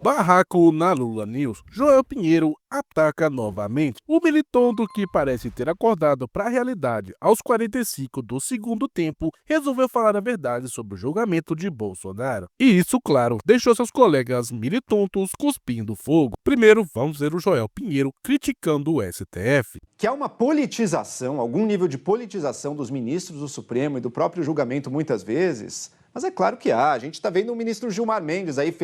Barraco na Lula News, Joel Pinheiro ataca novamente. O militonto, que parece ter acordado para a realidade aos 45 do segundo tempo, resolveu falar a verdade sobre o julgamento de Bolsonaro. E isso, claro, deixou seus colegas militontos cuspindo fogo. Primeiro, vamos ver o Joel Pinheiro criticando o STF. Que há uma politização, algum nível de politização dos ministros do Supremo e do próprio julgamento muitas vezes, mas é claro que há. A gente está vendo o ministro Gilmar Mendes aí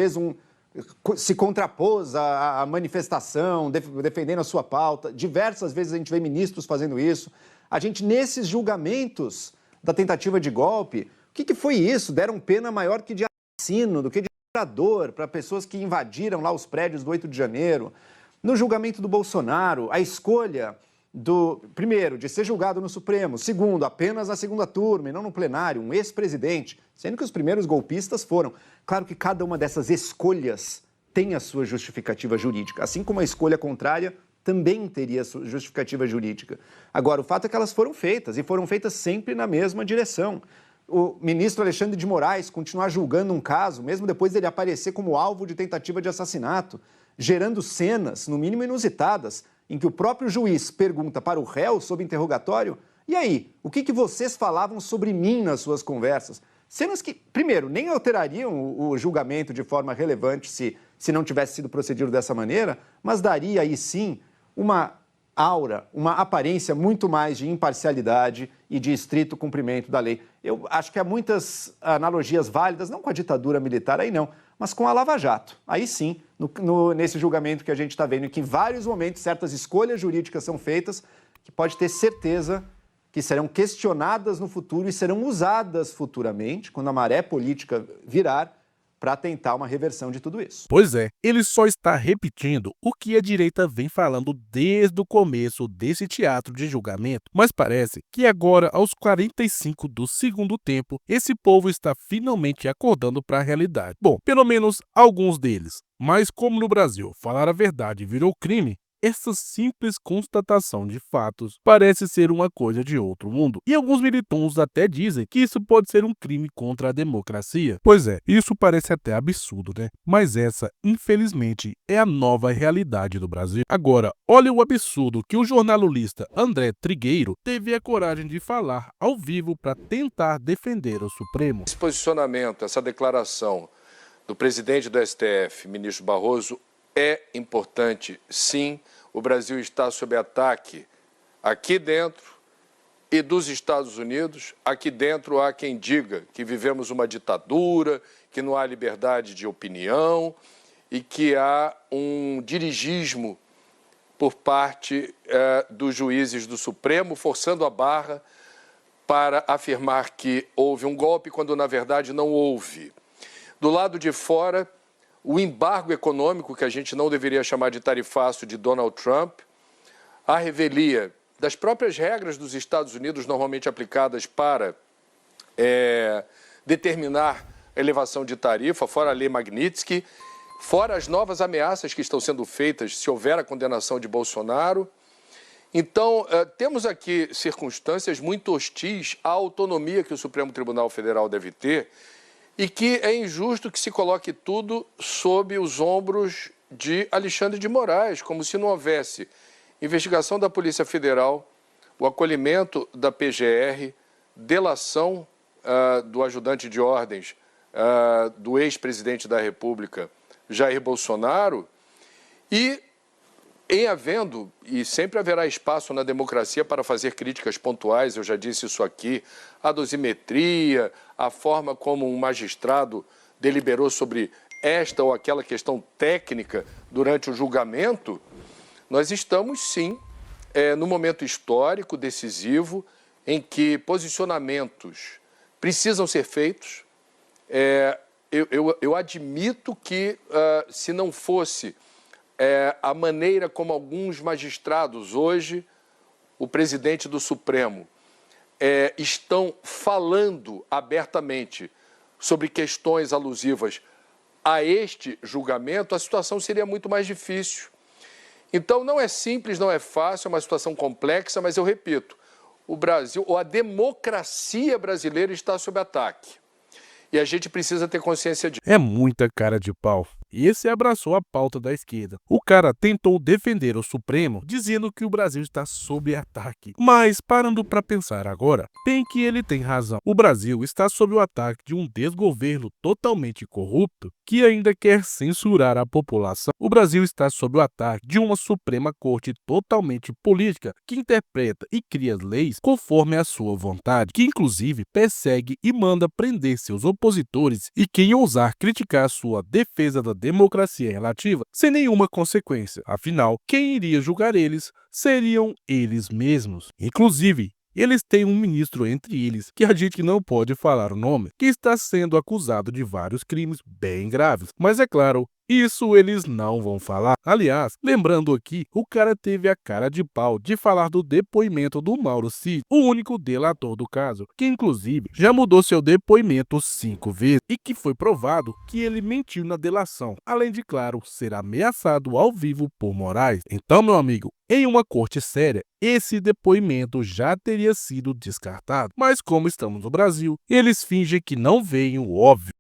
se contrapôs à manifestação, defendendo a sua pauta. Diversas vezes a gente vê ministros fazendo isso. A gente, nesses julgamentos da tentativa de golpe, o que foi isso? Deram pena maior que de assassino, do que de torturador, para pessoas que invadiram lá os prédios do 8 de janeiro. No julgamento do Bolsonaro, a escolha primeiro, de ser julgado no Supremo, segundo, apenas na segunda turma e não no plenário, um ex-presidente, sendo que os primeiros golpistas foram. Claro que cada uma dessas escolhas tem a sua justificativa jurídica, assim como a escolha contrária também teria a sua justificativa jurídica. Agora, o fato é que elas foram feitas, e foram feitas sempre na mesma direção. O ministro Alexandre de Moraes continuar julgando um caso, mesmo depois dele aparecer como alvo de tentativa de assassinato, gerando cenas, no mínimo inusitadas, em que o próprio juiz pergunta para o réu sob interrogatório: e aí, o que vocês falavam sobre mim nas suas conversas? Cenas que, primeiro, nem alterariam o julgamento de forma relevante se não tivesse sido procedido dessa maneira, mas daria aí sim uma aura, uma aparência muito mais de imparcialidade e de estrito cumprimento da lei. Eu acho que há muitas analogias válidas, não com a ditadura militar, aí não, mas com a Lava Jato. Aí sim, nesse julgamento que a gente está vendo, em que em vários momentos certas escolhas jurídicas são feitas, que pode ter certeza que serão questionadas no futuro e serão usadas futuramente, quando a maré política virar, para tentar uma reversão de tudo isso. Pois é, ele só está repetindo o que a direita vem falando desde o começo desse teatro de julgamento, mas parece que agora, aos 45 do segundo tempo, esse povo está finalmente acordando para a realidade. Bom, pelo menos alguns deles. Mas como no Brasil falar a verdade virou crime, essa simples constatação de fatos parece ser uma coisa de outro mundo. E alguns militantes até dizem que isso pode ser um crime contra a democracia. Pois é, isso parece até absurdo, né? Mas essa, infelizmente, é a nova realidade do Brasil. Agora, olha o absurdo que o jornalista André Trigueiro teve a coragem de falar ao vivo para tentar defender o Supremo. Esse posicionamento, essa declaração do presidente do STF, ministro Barroso, é importante, sim. O Brasil está sob ataque aqui dentro e dos Estados Unidos. Aqui dentro há quem diga que vivemos uma ditadura, que não há liberdade de opinião e que há um dirigismo por parte dos juízes do Supremo, forçando a barra para afirmar que houve um golpe, quando na verdade não houve. Do lado de fora, o embargo econômico, que a gente não deveria chamar de tarifaço, de Donald Trump, a revelia das próprias regras dos Estados Unidos, normalmente aplicadas para determinar elevação de tarifa, fora a lei Magnitsky, fora as novas ameaças que estão sendo feitas se houver a condenação de Bolsonaro. Então, temos aqui circunstâncias muito hostis à autonomia que o Supremo Tribunal Federal deve ter, e que é injusto que se coloque tudo sob os ombros de Alexandre de Moraes, como se não houvesse investigação da Polícia Federal, o acolhimento da PGR, delação do ajudante de ordens do ex-presidente da República, Jair Bolsonaro, e em havendo, e sempre haverá espaço na democracia para fazer críticas pontuais, eu já disse isso aqui, a dosimetria, a forma como um magistrado deliberou sobre esta ou aquela questão técnica durante o julgamento, nós estamos sim num momento histórico, decisivo, em que posicionamentos precisam ser feitos. Eu admito que se não fosse a maneira como alguns magistrados hoje, o presidente do Supremo, estão falando abertamente sobre questões alusivas a este julgamento, a situação seria muito mais difícil. Então, não é simples, não é fácil, é uma situação complexa, mas eu repito, o Brasil, ou a democracia brasileira está sob ataque. E a gente precisa ter consciência disso. É muita cara de pau. esse abraçou a pauta da esquerda. O cara tentou defender o Supremo, dizendo que o Brasil está sob ataque. Mas, parando para pensar agora, bem que ele tem razão. O Brasil está sob o ataque de um desgoverno totalmente corrupto que ainda quer censurar a população. O Brasil está sob o ataque de uma Suprema Corte totalmente política que interpreta e cria leis conforme a sua vontade, que inclusive persegue e manda prender seus opositores e quem ousar criticar sua defesa da democracia relativa sem nenhuma consequência. Afinal, quem iria julgar eles seriam eles mesmos. Inclusive, eles têm um ministro entre eles, que a gente não pode falar o nome, que está sendo acusado de vários crimes bem graves. Mas é claro, isso eles não vão falar. Aliás, lembrando aqui, o cara teve a cara de pau de falar do depoimento do Mauro Cid, o único delator do caso, que inclusive já mudou seu depoimento 5 vezes e que foi provado que ele mentiu na delação, além de, claro, ser ameaçado ao vivo por Moraes. Então, meu amigo, em uma corte séria, esse depoimento já teria sido descartado. Mas como estamos no Brasil, eles fingem que não veem o óbvio.